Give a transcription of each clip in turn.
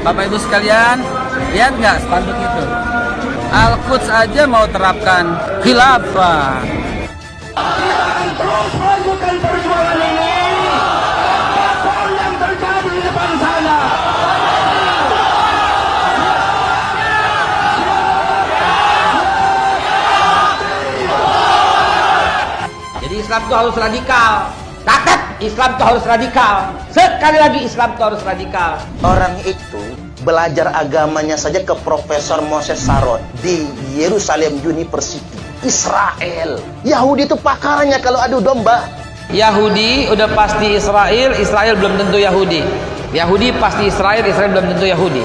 Bapak Ibu sekalian, lihat nggak spanduk itu? Al-Quds aja mau terapkan khilafah. Terus lanjutkan perjuangan ini. Apapun yang terjadi di depan sana. Jadi Islam itu harus radikal. Catat, Islam itu harus radikal. Sekali lagi Islam itu harus radikal. Orang itu belajar agamanya saja ke Profesor Moses Sarot di Yerusalem University, Israel. Yahudi itu pakarannya kalau adu domba. Yahudi udah pasti Israel, Israel belum tentu Yahudi. Yahudi pasti Israel, Israel belum tentu Yahudi.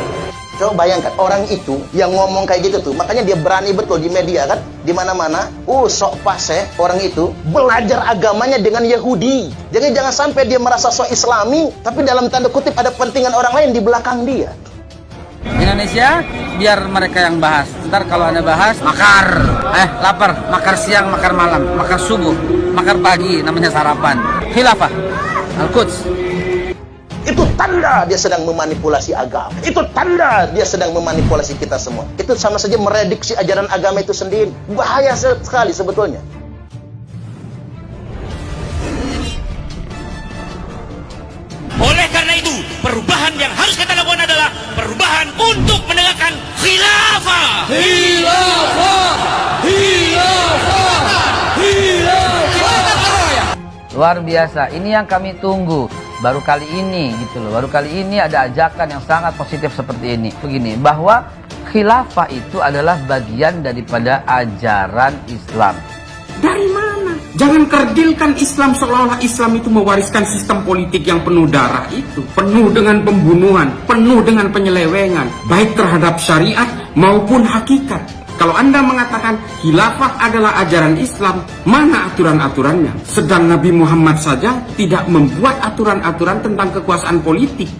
Coba bayangkan orang itu yang ngomong kayak gitu tuh, makanya dia berani betul di media kan, di mana-mana. Sok pase orang itu belajar agamanya dengan Yahudi. Jadi jangan sampai dia merasa sok Islami, tapi dalam tanda kutip ada kepentingan orang lain di belakang dia. Indonesia, biar mereka yang bahas. Ntar kalau Anda bahas, lapar, makar siang, makar malam, makar subuh, makar pagi, namanya sarapan. Khilafah, Al-Quds. Itu tanda dia sedang memanipulasi agama. Itu tanda dia sedang memanipulasi kita semua. Itu sama saja mereduksi ajaran agama itu sendiri. Bahaya sekali sebetulnya. Oleh karena itu, perubahan yang harus kita lakukan adalah perubahan untuk menegakkan khilafah. Khilafah, khilafah, khilafah. Luar biasa, ini yang kami tunggu. Baru kali ini gitu loh, baru kali ini ada ajakan yang sangat positif seperti ini. Begini, bahwa khilafah itu adalah bagian daripada ajaran Islam. Dari mana? Jangan kerdilkan Islam seolah-olah Islam itu mewariskan sistem politik yang penuh darah itu. Penuh dengan pembunuhan, penuh dengan penyelewengan. Baik terhadap syariat maupun hakikat. Kalau Anda mengatakan khilafah adalah ajaran Islam, mana aturan-aturannya? Sedang Nabi Muhammad saja tidak membuat aturan-aturan tentang kekuasaan politik.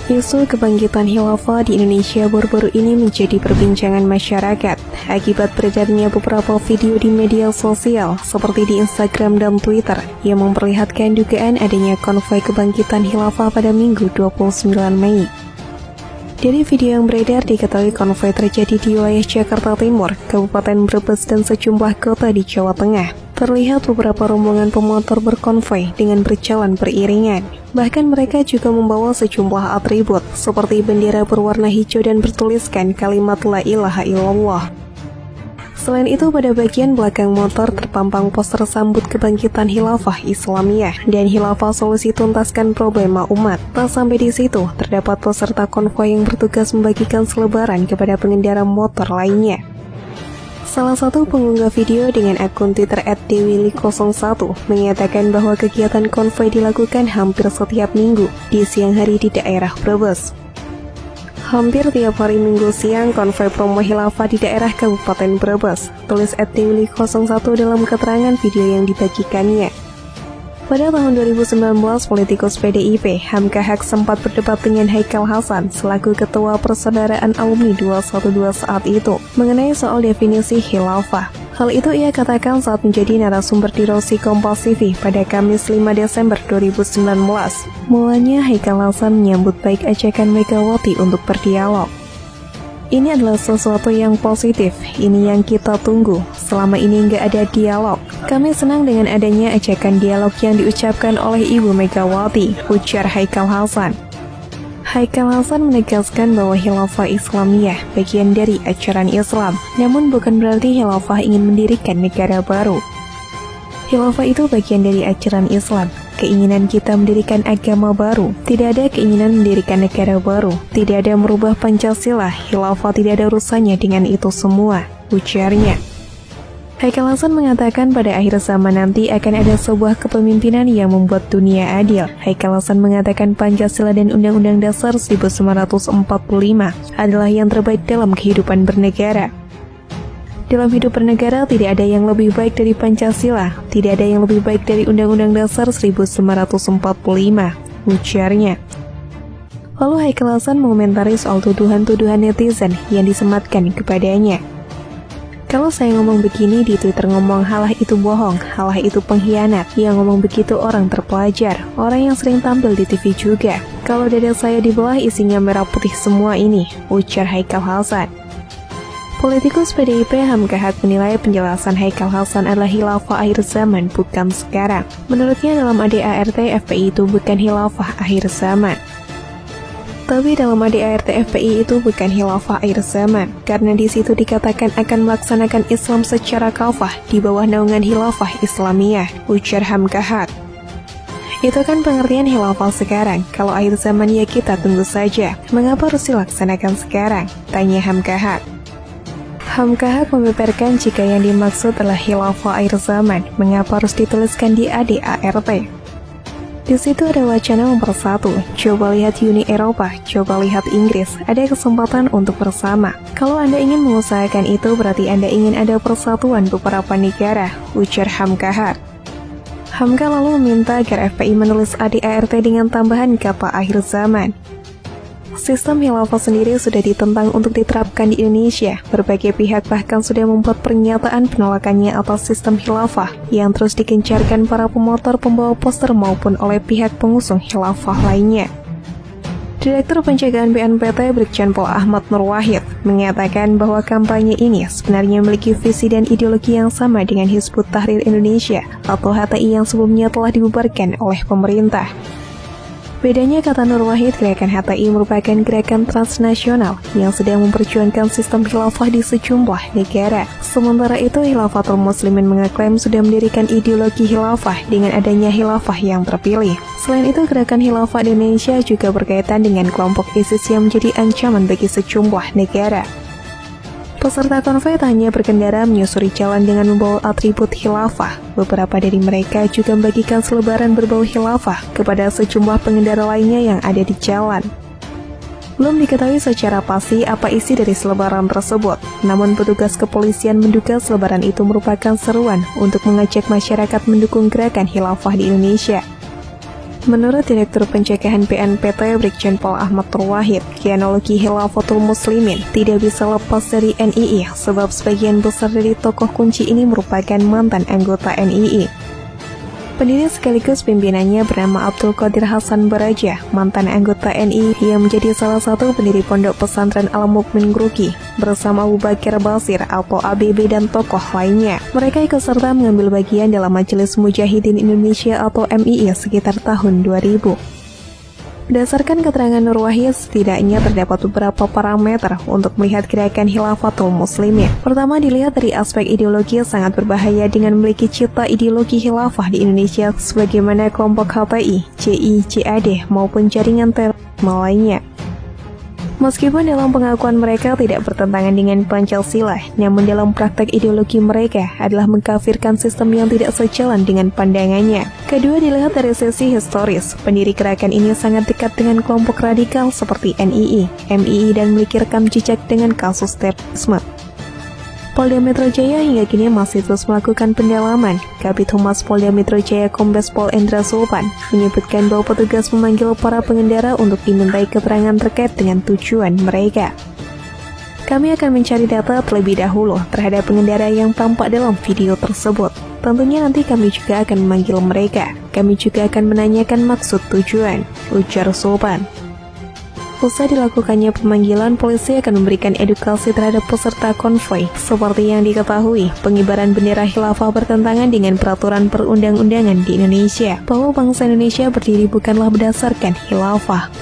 Isu kebangkitan khilafah di Indonesia baru-baru ini menjadi perbincangan masyarakat akibat beredarnya beberapa video di media sosial seperti di Instagram dan Twitter yang memperlihatkan dugaan adanya konvoi kebangkitan khilafah pada Minggu 29 Mei. Dari video yang beredar diketahui konvoi terjadi di wilayah Jakarta Timur, Kabupaten Brebes dan sejumlah kota di Jawa Tengah. Terlihat beberapa rombongan pemotor berkonvoi dengan berjalan beriringan. Bahkan mereka juga membawa sejumlah atribut seperti bendera berwarna hijau dan bertuliskan kalimat La ilaha illallah. Selain itu, pada bagian belakang motor terpampang poster sambut kebangkitan khilafah Islamiyah dan khilafah solusi tuntaskan problema umat. Tak sampai di situ, terdapat peserta konvoi yang bertugas membagikan selebaran kepada pengendara motor lainnya. Salah satu pengunggah video dengan akun Twitter @dewili01 menyatakan bahwa kegiatan konvoi dilakukan hampir setiap minggu di siang hari di daerah Brebes. Hampir tiap hari Minggu siang konvoi promo khilafah di daerah Kabupaten Brebes, tulis @dewili01 dalam keterangan video yang dibagikannya. Pada tahun 2019, politikus PDIP, Hamka Haq sempat berdebat dengan Haikal Hasan selaku Ketua Persaudaraan Alumni 212 saat itu mengenai soal definisi khilafah. Hal itu ia katakan saat menjadi narasumber di Rosi Kompas TV pada Kamis 5 Desember 2019. Mulanya Haikal Hasan menyambut baik ajakan Megawati untuk berdialog. Ini adalah sesuatu yang positif, ini yang kita tunggu. Selama ini nggak ada dialog. Kami senang dengan adanya ajakan dialog yang diucapkan oleh Ibu Megawati, ujar Haikal Hasan. Haikal Hasan menegaskan bahwa khilafah Islamiyah bagian dari ajaran Islam, namun bukan berarti khilafah ingin mendirikan negara baru. Khilafah itu bagian dari ajaran Islam. Keinginan kita mendirikan agama baru, tidak ada keinginan mendirikan negara baru, tidak ada merubah Pancasila, khilafah tidak ada urusannya dengan itu semua, ujarnya. Haikal Hasan mengatakan pada akhir zaman nanti akan ada sebuah kepemimpinan yang membuat dunia adil. Haikal Hasan mengatakan Pancasila dan Undang-Undang Dasar 1945 adalah yang terbaik dalam kehidupan bernegara. Dalam hidup bernegara tidak ada yang lebih baik dari Pancasila, tidak ada yang lebih baik dari Undang-Undang Dasar 1945, ujarnya. Lalu Haikal Hasan mengomentari soal tuduhan-tuduhan netizen yang disematkan kepadanya. Kalau saya ngomong begini di Twitter ngomong halah itu bohong, halah itu pengkhianat, yang ngomong begitu orang terpelajar, orang yang sering tampil di TV juga. Kalau dada saya dibelah isinya merah putih semua ini, ujar Haikal Hasan. Politikus PDIP Hamka Hat menilai penjelasan Haikal Hasan adalah khilafah akhir zaman, bukan sekarang. Menurutnya dalam ADART FPI itu bukan khilafah akhir zaman. Tapi dalam ADART FPI itu bukan khilafah akhir zaman, karena di situ dikatakan akan melaksanakan Islam secara kafah di bawah naungan khilafah Islamiyah, ujar Hamka Hat. Itu kan pengertian khilafah sekarang, kalau akhir zaman ya kita tunggu saja. Mengapa harus dilaksanakan sekarang? Tanya Hamka Hat. Hamka Hat membeberkan jika yang dimaksud adalah khilafah akhir zaman, mengapa harus dituliskan di ADART? Di situ ada wacana mempersatu, coba lihat Uni Eropa, coba lihat Inggris, ada kesempatan untuk bersama. Kalau Anda ingin mengusahakan itu berarti Anda ingin ada persatuan beberapa negara, ujar Hamka Hat. Hamka lalu meminta agar FPI menulis ADART dengan tambahan kata akhir zaman. Sistem khilafah sendiri sudah ditentang untuk diterapkan di Indonesia. Berbagai pihak bahkan sudah membuat pernyataan penolakannya atas sistem khilafah yang terus dikencarkan para pemotor pembawa poster maupun oleh pihak pengusung khilafah lainnya. Direktur Pencegahan BNPT Brigjen Pol Ahmad Nur Wahid mengatakan bahwa kampanye ini sebenarnya memiliki visi dan ideologi yang sama dengan Hizbut Tahrir Indonesia atau HTI yang sebelumnya telah dibubarkan oleh pemerintah. Bedanya, kata Nur Wahid, gerakan HTI merupakan gerakan transnasional yang sedang memperjuangkan sistem khilafah di sejumlah negara. Sementara itu, Khilafatul Muslimin mengeklaim sudah mendirikan ideologi khilafah dengan adanya khilafah yang terpilih. Selain itu, gerakan khilafah di Indonesia juga berkaitan dengan kelompok ISIS yang menjadi ancaman bagi sejumlah negara. Peserta konvoy tak hanya berkendara menyusuri jalan dengan membawa atribut khilafah. Beberapa dari mereka juga membagikan selebaran berbau khilafah kepada sejumlah pengendara lainnya yang ada di jalan. Belum diketahui secara pasti apa isi dari selebaran tersebut, namun petugas kepolisian menduga selebaran itu merupakan seruan untuk mengajak masyarakat mendukung gerakan khilafah di Indonesia. Menurut Direktur Pencegahan BNPT Brigjen Pol Ahmad Nur Wahid, genealogi Khilafatul Muslimin tidak bisa lepas dari NII sebab sebagian besar dari tokoh kunci ini merupakan mantan anggota NII. Pendiri sekaligus pimpinannya bernama Abdul Qadir Hasan Baraja, mantan anggota NII yang menjadi salah satu pendiri Pondok Pesantren Al-Mukmin Gruki, bersama Abu Bakar Basir atau ABB dan tokoh lainnya. Mereka ikut serta mengambil bagian dalam Majelis Mujahidin Indonesia atau MII sekitar tahun 2000. Berdasarkan keterangan Nur Wahid, setidaknya terdapat beberapa parameter untuk melihat gerakan Khilafatul Muslimin. Pertama, dilihat dari aspek ideologi sangat berbahaya dengan memiliki cita ideologi khilafah di Indonesia sebagaimana kelompok HTI, CI, JAD maupun jaringan terorisme lainnya. Meskipun dalam pengakuan mereka tidak bertentangan dengan Pancasila, namun dalam praktek ideologi mereka adalah mengkafirkan sistem yang tidak sejalan dengan pandangannya. Kedua, dilihat dari sisi historis, pendiri gerakan ini sangat dekat dengan kelompok radikal seperti NII, MII dan memiliki rekam jejak dengan kasus terorisme. Polda Metro Jaya hingga kini masih terus melakukan pendalaman. Kabid Humas Polda Metro Jaya Kombes Pol Endra Sulpan menyebutkan bahwa petugas memanggil para pengendara untuk dimintai keterangan terkait dengan tujuan mereka. Kami akan mencari data terlebih dahulu terhadap pengendara yang tampak dalam video tersebut. Tentunya nanti kami juga akan memanggil mereka. Kami juga akan menanyakan maksud tujuan, ujar Sulpan. Usai dilakukannya pemanggilan, polisi akan memberikan edukasi terhadap peserta konvoy. Seperti yang diketahui, pengibaran bendera khilafah bertentangan dengan peraturan perundang-undangan di Indonesia, bahwa bangsa Indonesia berdiri bukanlah berdasarkan khilafah.